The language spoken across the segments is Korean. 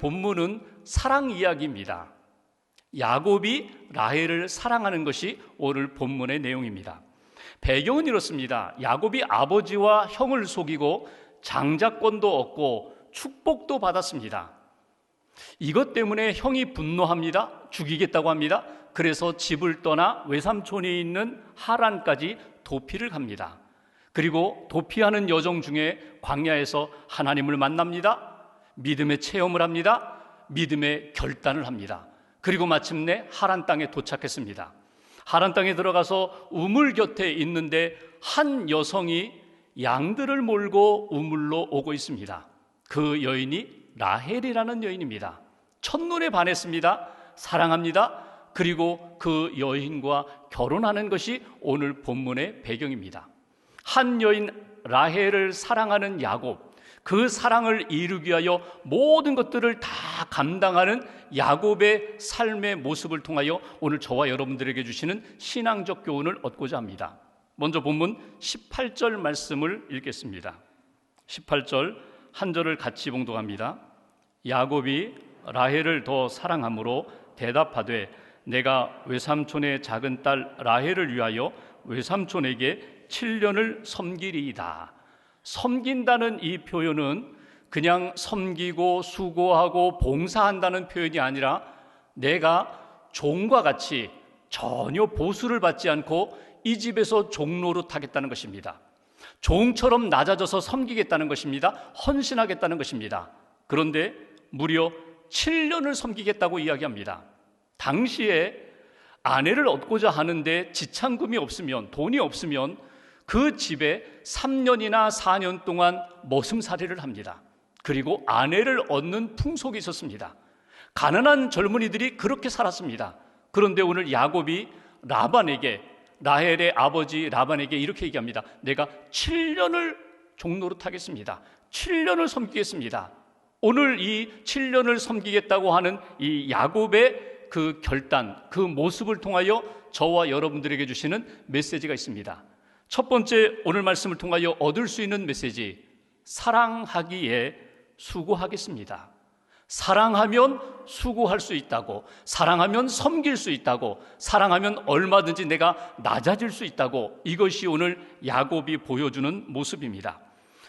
본문은 사랑 이야기입니다. 야곱이 라헬을 사랑하는 것이 오늘 본문의 내용입니다. 배경은 이렇습니다. 야곱이 아버지와 형을 속이고 장자권도 얻고 축복도 받았습니다. 이것 때문에 형이 분노합니다. 죽이겠다고 합니다. 그래서 집을 떠나 외삼촌이 있는 하란까지 도피를 갑니다. 그리고 도피하는 여정 중에 광야에서 하나님을 만납니다. 믿음의 체험을 합니다. 믿음의 결단을 합니다. 그리고 마침내 하란 땅에 도착했습니다. 하란 땅에 들어가서 우물 곁에 있는데 한 여성이 양들을 몰고 우물로 오고 있습니다. 그 여인이 라헬이라는 여인입니다. 첫눈에 반했습니다. 사랑합니다. 그리고 그 여인과 결혼하는 것이 오늘 본문의 배경입니다. 한 여인 라헬을 사랑하는 야곱, 그 사랑을 이루기 위하여 모든 것들을 다 감당하는 야곱의 삶의 모습을 통하여 오늘 저와 여러분들에게 주시는 신앙적 교훈을 얻고자 합니다. 먼저 본문 18절 말씀을 읽겠습니다. 18절 한 절을 같이 봉독합니다. 야곱이 라헬을 더 사랑함으로 대답하되 내가 외삼촌의 작은 딸 라헬을 위하여 외삼촌에게 7년을 섬기리이다. 섬긴다는 이 표현은 그냥 섬기고 수고하고 봉사한다는 표현이 아니라 내가 종과 같이 전혀 보수를 받지 않고 이 집에서 종노릇하겠다는 것입니다. 종처럼 낮아져서 섬기겠다는 것입니다. 헌신하겠다는 것입니다. 그런데 무려 7년을 섬기겠다고 이야기합니다. 당시에 아내를 얻고자 하는데 지참금이 없으면, 돈이 없으면 그 집에 3년이나 4년 동안 머슴살이를 합니다. 그리고 아내를 얻는 풍속이 있었습니다. 가난한 젊은이들이 그렇게 살았습니다. 그런데 오늘 야곱이 라반에게, 라헬의 아버지 라반에게 이렇게 얘기합니다. 내가 7년을 종노릇하겠습니다. 7년을 섬기겠습니다. 오늘 이 7년을 섬기겠다고 하는 이 야곱의 그 결단, 그 모습을 통하여 저와 여러분들에게 주시는 메시지가 있습니다. 첫 번째, 오늘 말씀을 통하여 얻을 수 있는 메시지, 사랑하기에 수고하겠습니다. 사랑하면 수고할 수 있다고, 사랑하면 섬길 수 있다고, 사랑하면 얼마든지 내가 낮아질 수 있다고, 이것이 오늘 야곱이 보여주는 모습입니다.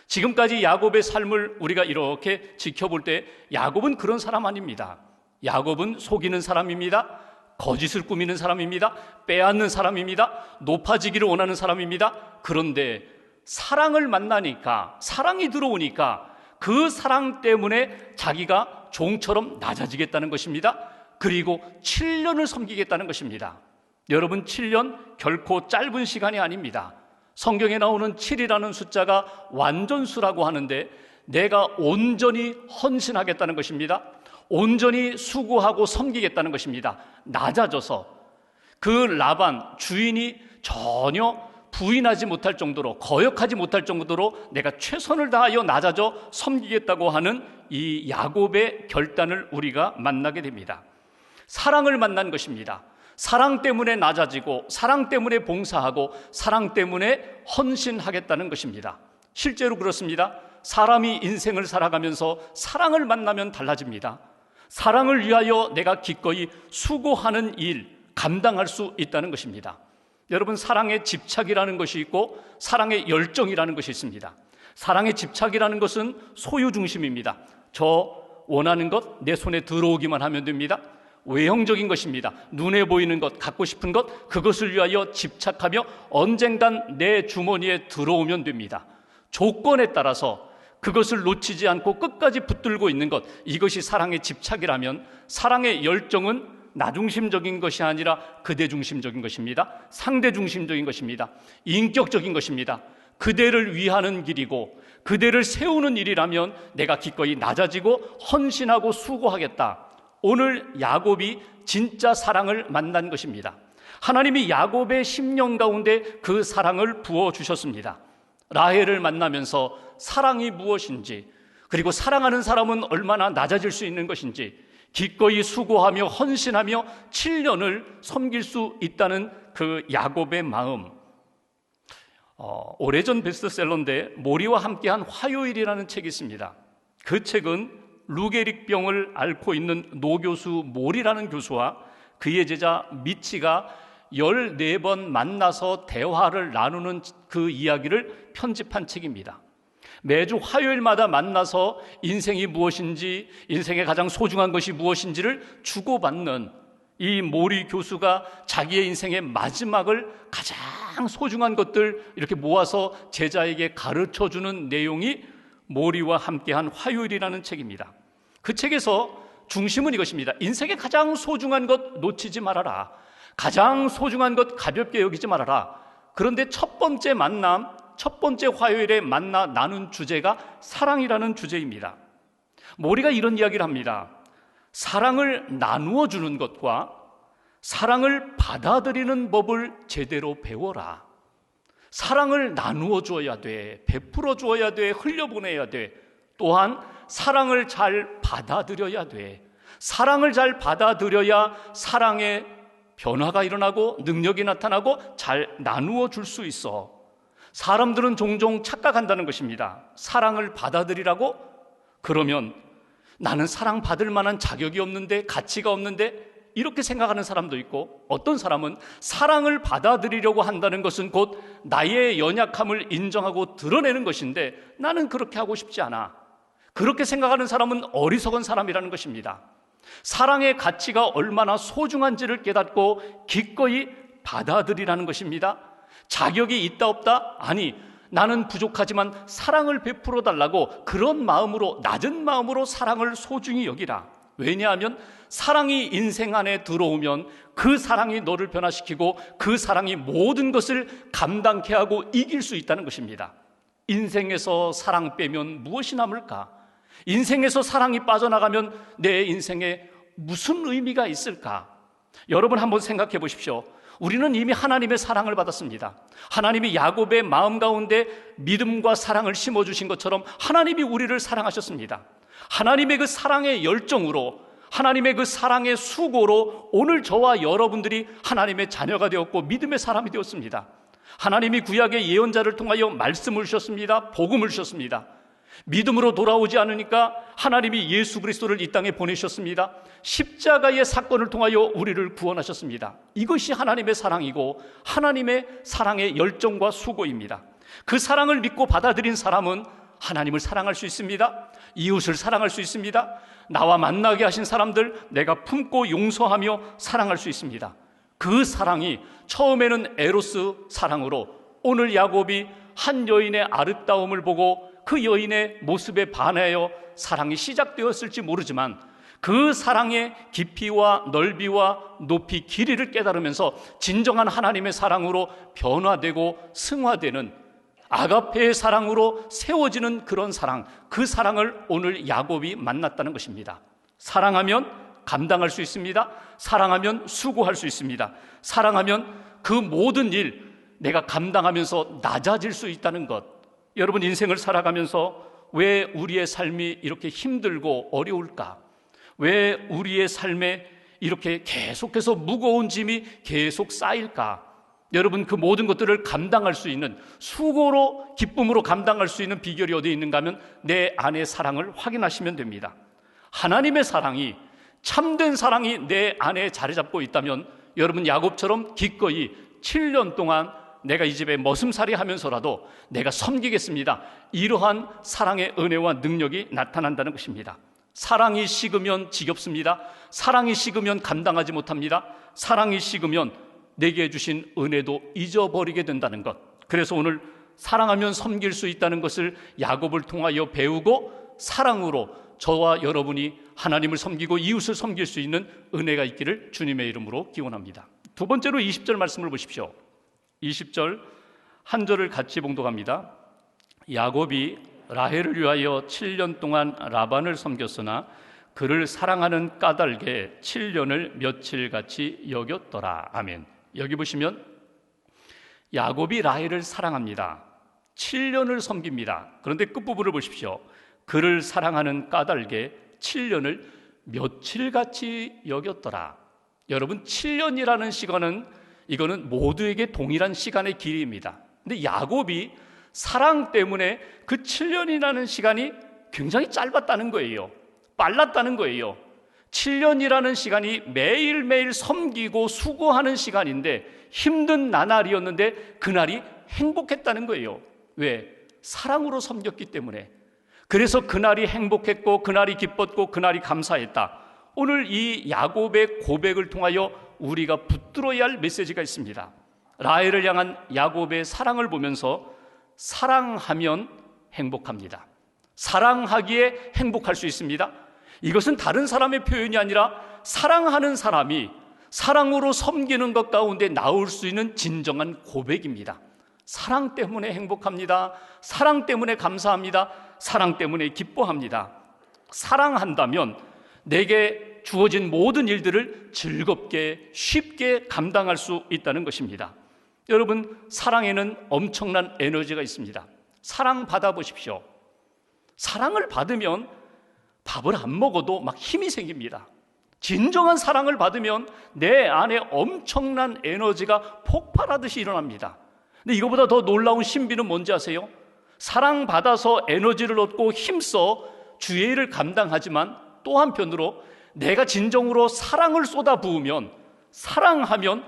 지금까지 야곱의 삶을 우리가 이렇게 지켜볼 때 야곱은 그런 사람 아닙니다. 야곱은 속이는 사람입니다. 거짓을 꾸미는 사람입니다. 빼앗는 사람입니다. 높아지기를 원하는 사람입니다. 그런데 사랑을 만나니까, 사랑이 들어오니까 그 사랑 때문에 자기가 종처럼 낮아지겠다는 것입니다. 그리고 7년을 섬기겠다는 것입니다. 여러분, 7년 결코 짧은 시간이 아닙니다. 성경에 나오는 7이라는 숫자가 완전수라고 하는데 내가 온전히 헌신하겠다는 것입니다. 온전히 수고하고 섬기겠다는 것입니다. 낮아져서 그 라반 주인이 전혀 부인하지 못할 정도로, 거역하지 못할 정도로 내가 최선을 다하여 낮아져 섬기겠다고 하는 이 야곱의 결단을 우리가 만나게 됩니다. 사랑을 만난 것입니다. 사랑 때문에 낮아지고, 사랑 때문에 봉사하고, 사랑 때문에 헌신하겠다는 것입니다. 실제로 그렇습니다. 사람이 인생을 살아가면서 사랑을 만나면 달라집니다. 사랑을 위하여 내가 기꺼이 수고하는 일, 감당할 수 있다는 것입니다. 여러분, 사랑의 집착이라는 것이 있고 사랑의 열정이라는 것이 있습니다. 사랑의 집착이라는 것은 소유중심입니다. 저 원하는 것 내 손에 들어오기만 하면 됩니다. 외형적인 것입니다. 눈에 보이는 것, 갖고 싶은 것, 그것을 위하여 집착하며 언젠간 내 주머니에 들어오면 됩니다. 조건에 따라서 그것을 놓치지 않고 끝까지 붙들고 있는 것, 이것이 사랑의 집착이라면 사랑의 열정은 나 중심적인 것이 아니라 그대 중심적인 것입니다. 상대 중심적인 것입니다. 인격적인 것입니다. 그대를 위하는 길이고 그대를 세우는 일이라면 내가 기꺼이 낮아지고 헌신하고 수고하겠다. 오늘 야곱이 진짜 사랑을 만난 것입니다. 하나님이 야곱의 심령 가운데 그 사랑을 부어주셨습니다. 라헬을 만나면서 사랑이 무엇인지, 그리고 사랑하는 사람은 얼마나 낮아질 수 있는 것인지, 기꺼이 수고하며 헌신하며 7년을 섬길 수 있다는 그 야곱의 마음. 오래전 베스트셀러인데 모리와 함께한 화요일이라는 책이 있습니다. 그 책은 루게릭병을 앓고 있는 노교수 몰이라는 교수와 그의 제자 미치가 14번 만나서 대화를 나누는 그 이야기를 편집한 책입니다. 매주 화요일마다 만나서 인생이 무엇인지, 인생의 가장 소중한 것이 무엇인지를 주고받는 이 모리 교수가 자기의 인생의 마지막을 가장 소중한 것들 이렇게 모아서 제자에게 가르쳐주는 내용이 모리와 함께한 화요일이라는 책입니다. 그 책에서 중심은 이것입니다. 인생의 가장 소중한 것 놓치지 말아라. 가장 소중한 것 가볍게 여기지 말아라. 그런데 첫 번째 만남, 첫 번째 화요일에 만나 나눈 주제가 사랑이라는 주제입니다. 모리가 이런 이야기를 합니다. 사랑을 나누어 주는 것과 사랑을 받아들이는 법을 제대로 배워라. 사랑을 나누어 주어야 돼. 베풀어 주어야 돼. 흘려보내야 돼. 또한 사랑을 잘 받아들여야 돼. 사랑을 잘 받아들여야 사랑의 변화가 일어나고 능력이 나타나고 잘 나누어 줄 수 있어. 사람들은 종종 착각한다는 것입니다. 사랑을 받아들이라고? 그러면 나는 사랑받을 만한 자격이 없는데, 가치가 없는데, 이렇게 생각하는 사람도 있고, 어떤 사람은 사랑을 받아들이려고 한다는 것은 곧 나의 연약함을 인정하고 드러내는 것인데 나는 그렇게 하고 싶지 않아. 그렇게 생각하는 사람은 어리석은 사람이라는 것입니다. 사랑의 가치가 얼마나 소중한지를 깨닫고 기꺼이 받아들이라는 것입니다. 자격이 있다 없다? 아니, 나는 부족하지만 사랑을 베풀어 달라고 그런 마음으로, 낮은 마음으로 사랑을 소중히 여기라. 왜냐하면 사랑이 인생 안에 들어오면 그 사랑이 너를 변화시키고 그 사랑이 모든 것을 감당케 하고 이길 수 있다는 것입니다. 인생에서 사랑 빼면 무엇이 남을까? 인생에서 사랑이 빠져나가면 내 인생에 무슨 의미가 있을까? 여러분 한번 생각해 보십시오. 우리는 이미 하나님의 사랑을 받았습니다. 하나님이 야곱의 마음 가운데 믿음과 사랑을 심어주신 것처럼 하나님이 우리를 사랑하셨습니다. 하나님의 그 사랑의 열정으로, 하나님의 그 사랑의 수고로 오늘 저와 여러분들이 하나님의 자녀가 되었고 믿음의 사람이 되었습니다. 하나님이 구약의 예언자를 통하여 말씀을 주셨습니다. 복음을 주셨습니다. 믿음으로 돌아오지 않으니까 하나님이 예수 그리스도를 이 땅에 보내셨습니다. 십자가의 사건을 통하여 우리를 구원하셨습니다. 이것이 하나님의 사랑이고 하나님의 사랑의 열정과 수고입니다. 그 사랑을 믿고 받아들인 사람은 하나님을 사랑할 수 있습니다. 이웃을 사랑할 수 있습니다. 나와 만나게 하신 사람들 내가 품고 용서하며 사랑할 수 있습니다. 그 사랑이 처음에는 에로스 사랑으로, 오늘 야곱이 한 여인의 아름다움을 보고 그 여인의 모습에 반하여 사랑이 시작되었을지 모르지만 그 사랑의 깊이와 넓이와 높이, 길이를 깨달으면서 진정한 하나님의 사랑으로 변화되고 승화되는 아가페의 사랑으로 세워지는 그런 사랑, 그 사랑을 오늘 야곱이 만났다는 것입니다. 사랑하면 감당할 수 있습니다. 사랑하면 수고할 수 있습니다. 사랑하면 그 모든 일 내가 감당하면서 낮아질 수 있다는 것. 여러분, 인생을 살아가면서 왜 우리의 삶이 이렇게 힘들고 어려울까? 왜 우리의 삶에 이렇게 계속해서 무거운 짐이 계속 쌓일까? 여러분, 그 모든 것들을 감당할 수 있는, 수고로 기쁨으로 감당할 수 있는 비결이 어디에 있는가 하면 내 안의 사랑을 확인하시면 됩니다. 하나님의 사랑이, 참된 사랑이 내 안에 자리 잡고 있다면 여러분, 야곱처럼 기꺼이 7년 동안 내가 이 집에 머슴살이 하면서라도 내가 섬기겠습니다. 이러한 사랑의 은혜와 능력이 나타난다는 것입니다. 사랑이 식으면 지겹습니다. 사랑이 식으면 감당하지 못합니다. 사랑이 식으면 내게 주신 은혜도 잊어버리게 된다는 것. 그래서 오늘 사랑하면 섬길 수 있다는 것을 야곱을 통하여 배우고 사랑으로 저와 여러분이 하나님을 섬기고 이웃을 섬길 수 있는 은혜가 있기를 주님의 이름으로 기원합니다. 두 번째로 20절 말씀을 보십시오. 20절 한 절을 같이 봉독합니다. 야곱이 라헬을 위하여 7년 동안 라반을 섬겼으나 그를 사랑하는 까닭에 7년을 며칠같이 여겼더라. 아멘. 여기 보시면 야곱이 라헬을 사랑합니다. 7년을 섬깁니다. 그런데 끝부분을 보십시오. 그를 사랑하는 까닭에 7년을 며칠같이 여겼더라. 여러분, 7년이라는 시간은 이거는 모두에게 동일한 시간의 길이입니다. 근데 야곱이 사랑 때문에 그 7년이라는 시간이 굉장히 짧았다는 거예요. 빨랐다는 거예요. 7년이라는 시간이 매일매일 섬기고 수고하는 시간인데 힘든 나날이었는데 그날이 행복했다는 거예요. 왜? 사랑으로 섬겼기 때문에. 그래서 그날이 행복했고 그날이 기뻤고 그날이 감사했다. 오늘 이 야곱의 고백을 통하여 우리가 붙들어야 할 메시지가 있습니다. 라헬을 향한 야곱의 사랑을 보면서 사랑하면 행복합니다. 사랑하기에 행복할 수 있습니다. 이것은 다른 사람의 표현이 아니라 사랑하는 사람이 사랑으로 섬기는 것 가운데 나올 수 있는 진정한 고백입니다. 사랑 때문에 행복합니다. 사랑 때문에 감사합니다. 사랑 때문에 기뻐합니다. 사랑한다면 내게 주어진 모든 일들을 즐겁게 쉽게 감당할 수 있다는 것입니다. 여러분, 사랑에는 엄청난 에너지가 있습니다. 사랑 받아보십시오. 사랑을 받으면 밥을 안 먹어도 막 힘이 생깁니다. 진정한 사랑을 받으면 내 안에 엄청난 에너지가 폭발하듯이 일어납니다. 근데 이거보다 더 놀라운 신비는 뭔지 아세요? 사랑받아서 에너지를 얻고 힘써 주의 일을 감당하지만 또 한편으로 내가 진정으로 사랑을 쏟아부으면, 사랑하면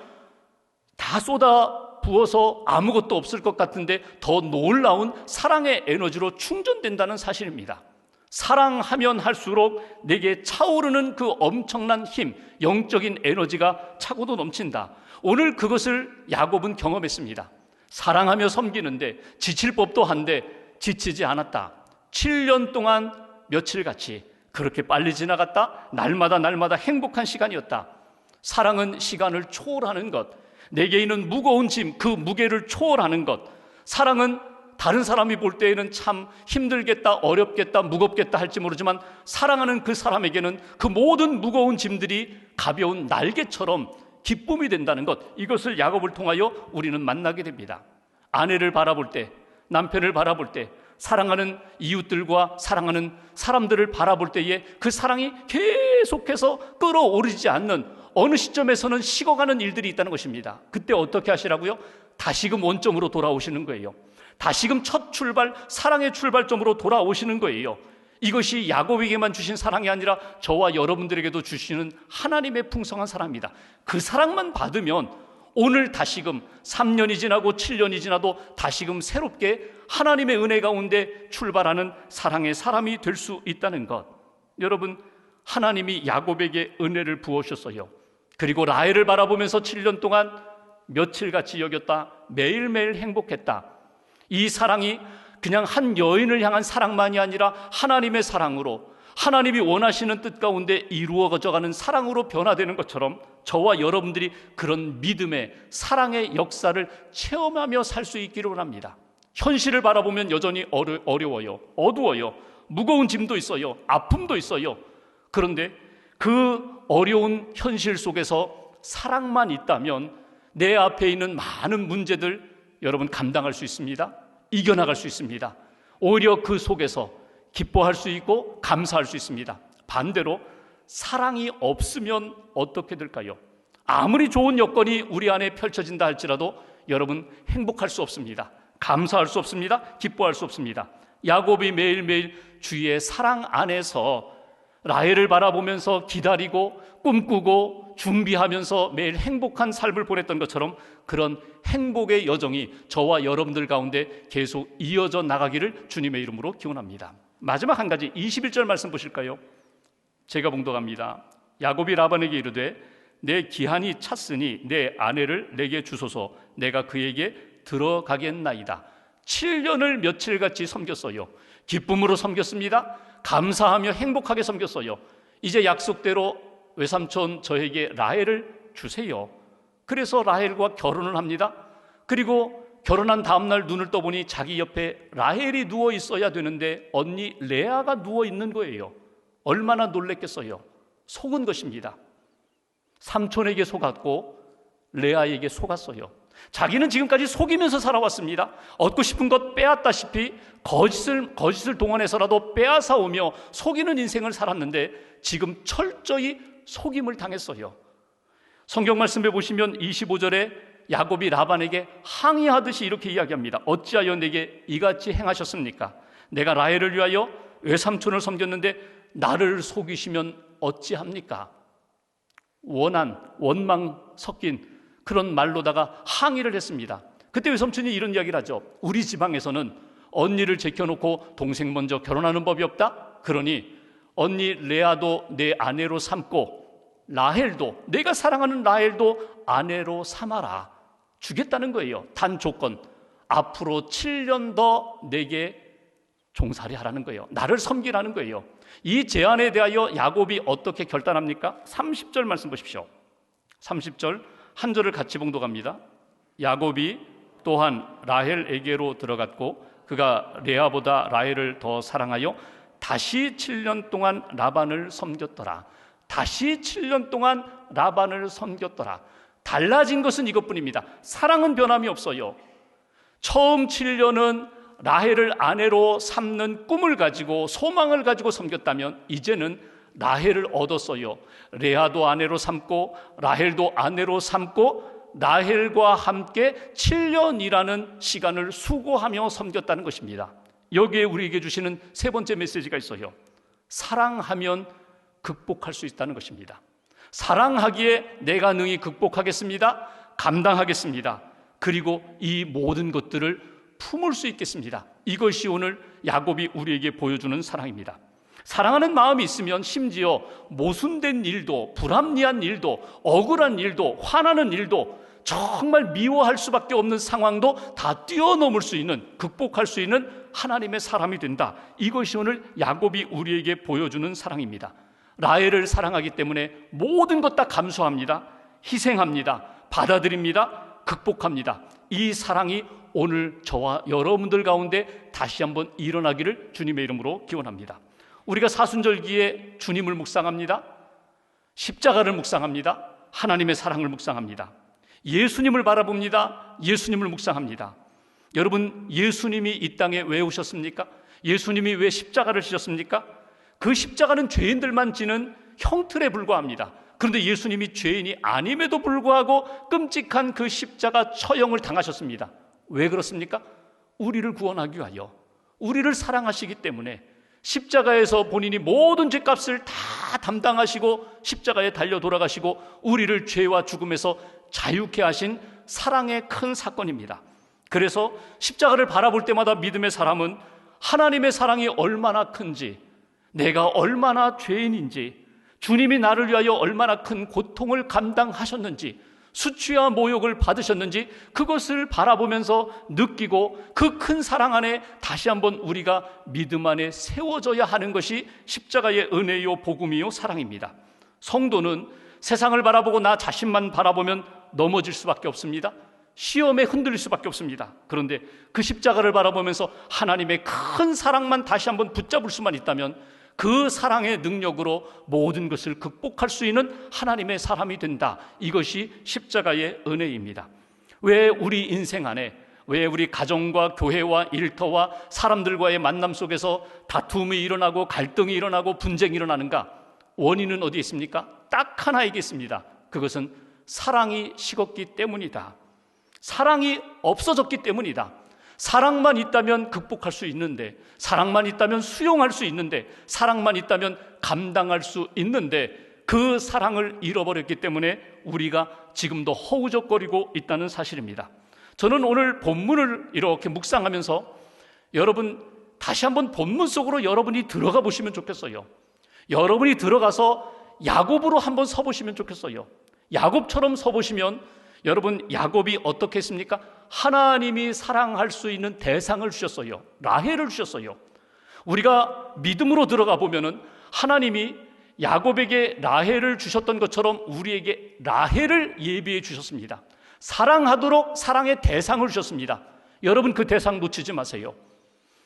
다 쏟아 부어서 아무것도 없을 것 같은데 더 놀라운 사랑의 에너지로 충전된다는 사실입니다. 사랑하면 할수록 내게 차오르는 그 엄청난 힘, 영적인 에너지가 차고도 넘친다. 오늘 그것을 야곱은 경험했습니다. 사랑하며 섬기는데 지칠 법도 한데 지치지 않았다. 7년 동안 며칠같이 그렇게 빨리 지나갔다. 날마다 행복한 시간이었다. 사랑은 시간을 초월하는 것, 내게 있는 무거운 짐, 그 무게를 초월하는 것. 사랑은 다른 사람이 볼 때에는 참 힘들겠다, 어렵겠다, 무겁겠다 할지 모르지만 사랑하는 그 사람에게는 그 모든 무거운 짐들이 가벼운 날개처럼 기쁨이 된다는 것, 이것을 야곱을 통하여 우리는 만나게 됩니다. 아내를 바라볼 때, 남편을 바라볼 때, 사랑하는 이웃들과 사랑하는 사람들을 바라볼 때에 그 사랑이 계속해서 끌어오르지 않는, 어느 시점에서는 식어가는 일들이 있다는 것입니다. 그때 어떻게 하시라고요? 다시금 원점으로 돌아오시는 거예요. 다시금 첫 출발, 사랑의 출발점으로 돌아오시는 거예요. 이것이 야곱에게만 주신 사랑이 아니라 저와 여러분들에게도 주시는 하나님의 풍성한 사랑입니다. 그 사랑만 받으면 오늘 다시금 3년이 지나고 7년이 지나도 다시금 새롭게 하나님의 은혜 가운데 출발하는 사랑의 사람이 될 수 있다는 것. 여러분, 하나님이 야곱에게 은혜를 부어주셨어요. 그리고 라헬을 바라보면서 7년 동안 며칠같이 여겼다. 매일매일 행복했다. 이 사랑이 그냥 한 여인을 향한 사랑만이 아니라 하나님의 사랑으로, 하나님이 원하시는 뜻 가운데 이루어져가는 사랑으로 변화되는 것처럼 저와 여러분들이 그런 믿음의, 사랑의 역사를 체험하며 살 수 있기를 원합니다. 현실을 바라보면 여전히 어려워요. 어두워요. 무거운 짐도 있어요. 아픔도 있어요. 그런데 그 어려운 현실 속에서 사랑만 있다면 내 앞에 있는 많은 문제들 여러분 감당할 수 있습니다. 이겨나갈 수 있습니다. 오히려 그 속에서 기뻐할 수 있고 감사할 수 있습니다. 반대로 사랑이 없으면 어떻게 될까요? 아무리 좋은 여건이 우리 안에 펼쳐진다 할지라도 여러분 행복할 수 없습니다. 감사할 수 없습니다. 기뻐할 수 없습니다. 야곱이 매일매일 주의 사랑 안에서 라헬을 바라보면서 기다리고 꿈꾸고 준비하면서 매일 행복한 삶을 보냈던 것처럼 그런 행복의 여정이 저와 여러분들 가운데 계속 이어져 나가기를 주님의 이름으로 기원합니다. 마지막 한 가지 21절 말씀 보실까요? 제가 봉독합니다. 야곱이 라반에게 이르되 내 기한이 찼으니 내 아내를 내게 주소서. 내가 그에게 들어가겠나이다. 7년을 며칠같이 섬겼어요. 기쁨으로 섬겼습니다. 감사하며 행복하게 섬겼어요. 이제 약속대로 외삼촌 저에게 라헬을 주세요. 그래서 라헬과 결혼을 합니다. 그리고 결혼한 다음날 눈을 떠보니 자기 옆에 라헬이 누워 있어야 되는데 언니 레아가 누워 있는 거예요. 얼마나 놀랬겠어요. 속은 것입니다. 삼촌에게 속았고 레아에게 속았어요. 자기는 지금까지 속이면서 살아왔습니다. 얻고 싶은 것 빼앗다시피 거짓을 동원해서라도 빼앗아오며 속이는 인생을 살았는데 지금 철저히 속임을 당했어요. 성경 말씀에 보시면 25절에 야곱이 라반에게 항의하듯이 이렇게 이야기합니다. 어찌하여 내게 이같이 행하셨습니까? 내가 라헬을 위하여 외삼촌을 섬겼는데 나를 속이시면 어찌합니까? 원망 섞인 그런 말로다가 항의를 했습니다. 그때 외삼촌이 이런 이야기를 하죠. 우리 지방에서는 언니를 제껴놓고 동생 먼저 결혼하는 법이 없다. 그러니 언니 레아도 내 아내로 삼고 라헬도, 내가 사랑하는 라헬도 아내로 삼아라. 주겠다는 거예요. 단 조건, 앞으로 7년 더 내게 종살이 하라는 거예요. 나를 섬기라는 거예요. 이 제안에 대하여 야곱이 어떻게 결단합니까? 30절 말씀 보십시오. 30절 한 절을 같이 봉독합니다. 야곱이 또한 라헬에게로 들어갔고 그가 레아보다 라헬을 더 사랑하여 다시 7년 동안 라반을 섬겼더라. 다시 7년 동안 라반을 섬겼더라. 달라진 것은 이것뿐입니다. 사랑은 변함이 없어요. 처음 7년은 라헬을 아내로 삼는 꿈을 가지고 소망을 가지고 섬겼다면 이제는 라헬을 얻었어요. 레아도 아내로 삼고 라헬도 아내로 삼고 라헬과 함께 7년이라는 시간을 수고하며 섬겼다는 것입니다. 여기에 우리에게 주시는 세 번째 메시지가 있어요. 사랑하면 극복할 수 있다는 것입니다. 사랑하기에 내가 능히 극복하겠습니다. 감당하겠습니다. 그리고 이 모든 것들을 품을 수 있겠습니다. 이것이 오늘 야곱이 우리에게 보여주는 사랑입니다. 사랑하는 마음이 있으면 심지어 모순된 일도, 불합리한 일도, 억울한 일도, 화나는 일도, 정말 미워할 수밖에 없는 상황도 다 뛰어넘을 수 있는, 극복할 수 있는 하나님의 사람이 된다. 이것이 오늘 야곱이 우리에게 보여주는 사랑입니다. 라헬을 사랑하기 때문에 모든 것 다 감수합니다. 희생합니다. 받아들입니다. 극복합니다. 이 사랑이 오늘 저와 여러분들 가운데 다시 한번 일어나기를 주님의 이름으로 기원합니다. 우리가 사순절기에 주님을 묵상합니다. 십자가를 묵상합니다. 하나님의 사랑을 묵상합니다. 예수님을 바라봅니다. 예수님을 묵상합니다. 여러분, 예수님이 이 땅에 왜 오셨습니까? 예수님이 왜 십자가를 지셨습니까? 그 십자가는 죄인들만 지는 형틀에 불과합니다. 그런데 예수님이 죄인이 아님에도 불구하고 끔찍한 그 십자가 처형을 당하셨습니다. 왜 그렇습니까? 우리를 구원하기 위하여, 우리를 사랑하시기 때문에 십자가에서 본인이 모든 죄값을 다 담당하시고 십자가에 달려 돌아가시고 우리를 죄와 죽음에서 자유케 하신 사랑의 큰 사건입니다. 그래서 십자가를 바라볼 때마다 믿음의 사람은 하나님의 사랑이 얼마나 큰지, 내가 얼마나 죄인인지, 주님이 나를 위하여 얼마나 큰 고통을 감당하셨는지, 수치와 모욕을 받으셨는지 그것을 바라보면서 느끼고 그 큰 사랑 안에 다시 한번 우리가 믿음 안에 세워져야 하는 것이 십자가의 은혜요 복음이요 사랑입니다. 성도는 세상을 바라보고 나 자신만 바라보면 넘어질 수밖에 없습니다. 시험에 흔들릴 수밖에 없습니다. 그런데 그 십자가를 바라보면서 하나님의 큰 사랑만 다시 한번 붙잡을 수만 있다면 그 사랑의 능력으로 모든 것을 극복할 수 있는 하나님의 사람이 된다. 이것이 십자가의 은혜입니다. 왜 우리 인생 안에, 왜 우리 가정과 교회와 일터와 사람들과의 만남 속에서 다툼이 일어나고 갈등이 일어나고 분쟁이 일어나는가? 원인은 어디에 있습니까? 딱 하나에게 있습니다. 그것은 사랑이 식었기 때문이다. 사랑이 없어졌기 때문이다. 사랑만 있다면 극복할 수 있는데, 사랑만 있다면 수용할 수 있는데, 사랑만 있다면 감당할 수 있는데 그 사랑을 잃어버렸기 때문에 우리가 지금도 허우적거리고 있다는 사실입니다. 저는 오늘 본문을 이렇게 묵상하면서 여러분 다시 한번 본문 속으로 여러분이 들어가 보시면 좋겠어요. 여러분이 들어가서 야곱으로 한번 서보시면 좋겠어요. 야곱처럼 서보시면 여러분, 야곱이 어떻게 했습니까? 하나님이 사랑할 수 있는 대상을 주셨어요. 라헬을 주셨어요. 우리가 믿음으로 들어가 보면은 하나님이 야곱에게 라헬을 주셨던 것처럼 우리에게 라헬을 예비해 주셨습니다. 사랑하도록 사랑의 대상을 주셨습니다. 여러분, 그 대상 놓치지 마세요.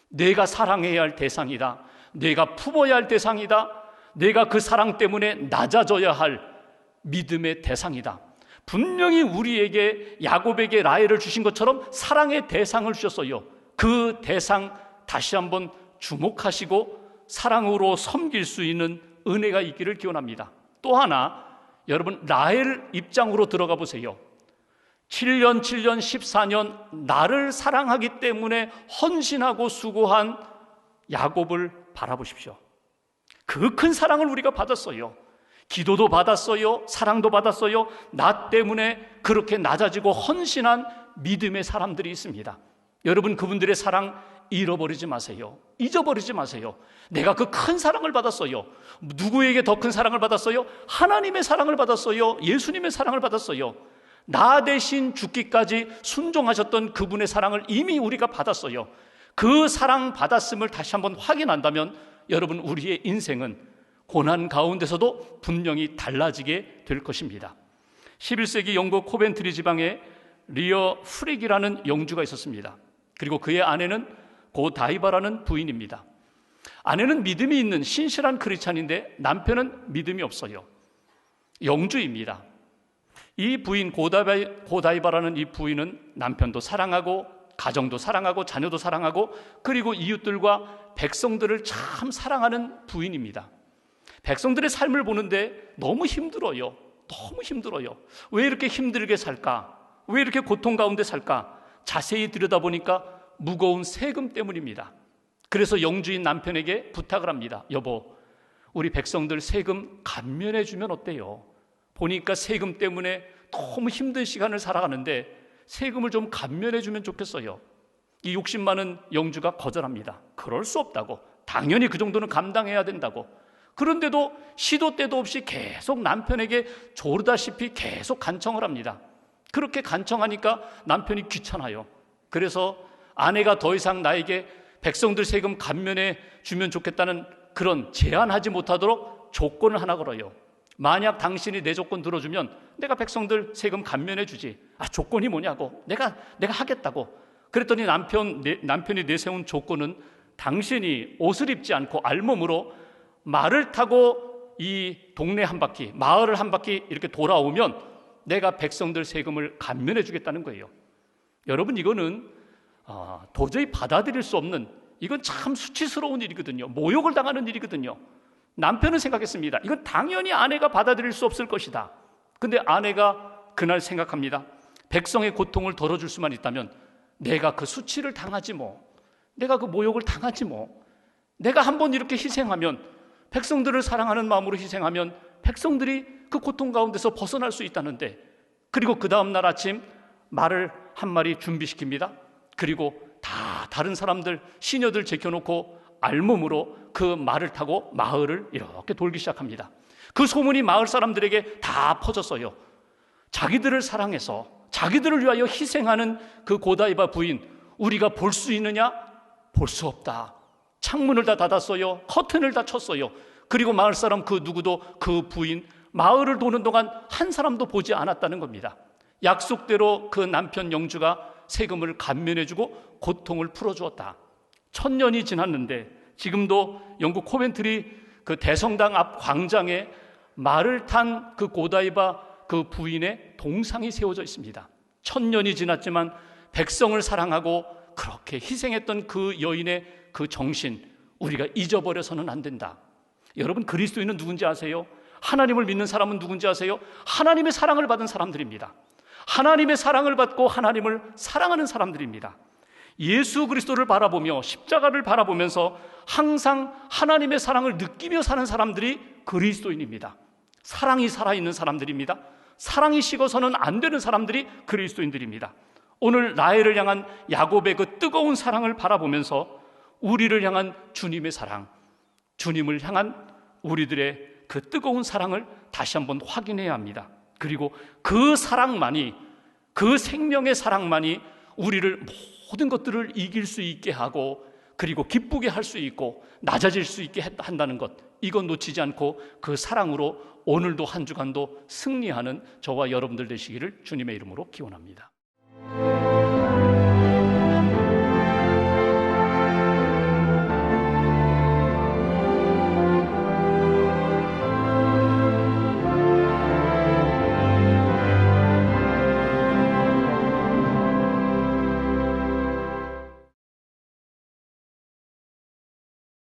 내가 사랑해야 할 대상이다. 내가 품어야 할 대상이다. 내가 그 사랑 때문에 낮아져야 할 믿음의 대상이다. 분명히 우리에게 야곱에게 라헬을 주신 것처럼 사랑의 대상을 주셨어요. 그 대상 다시 한번 주목하시고 사랑으로 섬길 수 있는 은혜가 있기를 기원합니다. 또 하나, 여러분 라헬 입장으로 들어가 보세요. 7년 14년 나를 사랑하기 때문에 헌신하고 수고한 야곱을 바라보십시오. 그 큰 사랑을 우리가 받았어요. 기도도 받았어요. 사랑도 받았어요. 나 때문에 그렇게 낮아지고 헌신한 믿음의 사람들이 있습니다. 여러분, 그분들의 사랑 잃어버리지 마세요. 잊어버리지 마세요. 내가 그 큰 사랑을 받았어요. 누구에게 더 큰 사랑을 받았어요? 하나님의 사랑을 받았어요. 예수님의 사랑을 받았어요. 나 대신 죽기까지 순종하셨던 그분의 사랑을 이미 우리가 받았어요. 그 사랑 받았음을 다시 한번 확인한다면 여러분, 우리의 인생은 고난 가운데서도 분명히 달라지게 될 것입니다. 11세기 영국 코벤트리 지방에 리어 프릭이라는 영주가 있었습니다. 그리고 그의 아내는 고다이바라는 부인입니다. 아내는 믿음이 있는 신실한 크리스찬인데 남편은 믿음이 없어요. 영주입니다. 이 부인 고다이바라는 이 부인은 남편도 사랑하고 가정도 사랑하고 자녀도 사랑하고 그리고 이웃들과 백성들을 참 사랑하는 부인입니다. 백성들의 삶을 보는데 너무 힘들어요. 너무 힘들어요. 왜 이렇게 힘들게 살까? 왜 이렇게 고통 가운데 살까? 자세히 들여다보니까 무거운 세금 때문입니다. 그래서 영주인 남편에게 부탁을 합니다. 여보, 우리 백성들 세금 감면해 주면 어때요? 보니까 세금 때문에 너무 힘든 시간을 살아가는데 세금을 좀 감면해 주면 좋겠어요. 이 욕심 많은 영주가 거절합니다. 그럴 수 없다고. 당연히 그 정도는 감당해야 된다고. 그런데도 시도 때도 없이 계속 남편에게 조르다시피 계속 간청을 합니다. 그렇게 간청하니까 남편이 귀찮아요. 그래서 아내가 더 이상 나에게 백성들 세금 감면해 주면 좋겠다는 그런 제한하지 못하도록 조건을 하나 걸어요. 만약 당신이 내 조건 들어주면 내가 백성들 세금 감면해 주지. 조건이 뭐냐고. 내가 하겠다고. 그랬더니 남편이 내세운 조건은 당신이 옷을 입지 않고 알몸으로 말을 타고 이 동네 한 바퀴, 마을을 한 바퀴 이렇게 돌아오면 내가 백성들 세금을 감면해 주겠다는 거예요. 여러분, 이거는 도저히 받아들일 수 없는, 이건 참 수치스러운 일이거든요. 모욕을 당하는 일이거든요. 남편은 생각했습니다. 이건 당연히 아내가 받아들일 수 없을 것이다. 근데 아내가 그날 생각합니다. 백성의 고통을 덜어줄 수만 있다면 내가 그 수치를 당하지 뭐, 내가 그 모욕을 당하지 뭐, 내가 한번 이렇게 희생하면, 백성들을 사랑하는 마음으로 희생하면 백성들이 그 고통 가운데서 벗어날 수 있다는데. 그리고 그 다음날 아침 말을 한 마리 준비시킵니다. 그리고 다른 사람들, 시녀들 제껴놓고 알몸으로 그 말을 타고 마을을 이렇게 돌기 시작합니다. 그 소문이 마을 사람들에게 다 퍼졌어요. 자기들을 사랑해서 자기들을 위하여 희생하는 그 고다이바 부인, 우리가 볼 수 있느냐? 볼 수 없다. 창문을 다 닫았어요. 커튼을 다 쳤어요. 그리고 마을 사람 그 누구도 그 부인 마을을 도는 동안 한 사람도 보지 않았다는 겁니다. 약속대로 그 남편 영주가 세금을 감면해주고 고통을 풀어주었다. 1000년이 지났는데 지금도 영국 코벤트리 그 대성당 앞 광장에 말을 탄 그 고다이바 그 부인의 동상이 세워져 있습니다. 1000년이 지났지만 백성을 사랑하고 그렇게 희생했던 그 여인의 그 정신, 우리가 잊어버려서는 안 된다. 여러분, 그리스도인은 누군지 아세요? 하나님을 믿는 사람은 누군지 아세요? 하나님의 사랑을 받은 사람들입니다. 하나님의 사랑을 받고 하나님을 사랑하는 사람들입니다. 예수 그리스도를 바라보며 십자가를 바라보면서 항상 하나님의 사랑을 느끼며 사는 사람들이 그리스도인입니다. 사랑이 살아있는 사람들입니다. 사랑이 식어서는 안 되는 사람들이 그리스도인들입니다. 오늘 라헬을 향한 야곱의 그 뜨거운 사랑을 바라보면서 우리를 향한 주님의 사랑, 주님을 향한 우리들의 그 뜨거운 사랑을 다시 한번 확인해야 합니다. 그리고 그 사랑만이, 그 생명의 사랑만이 우리를 모든 것들을 이길 수 있게 하고 그리고 기쁘게 할 수 있고 낮아질 수 있게 한다는 것, 이건 놓치지 않고 그 사랑으로 오늘도 한 주간도 승리하는 저와 여러분들 되시기를 주님의 이름으로 기원합니다.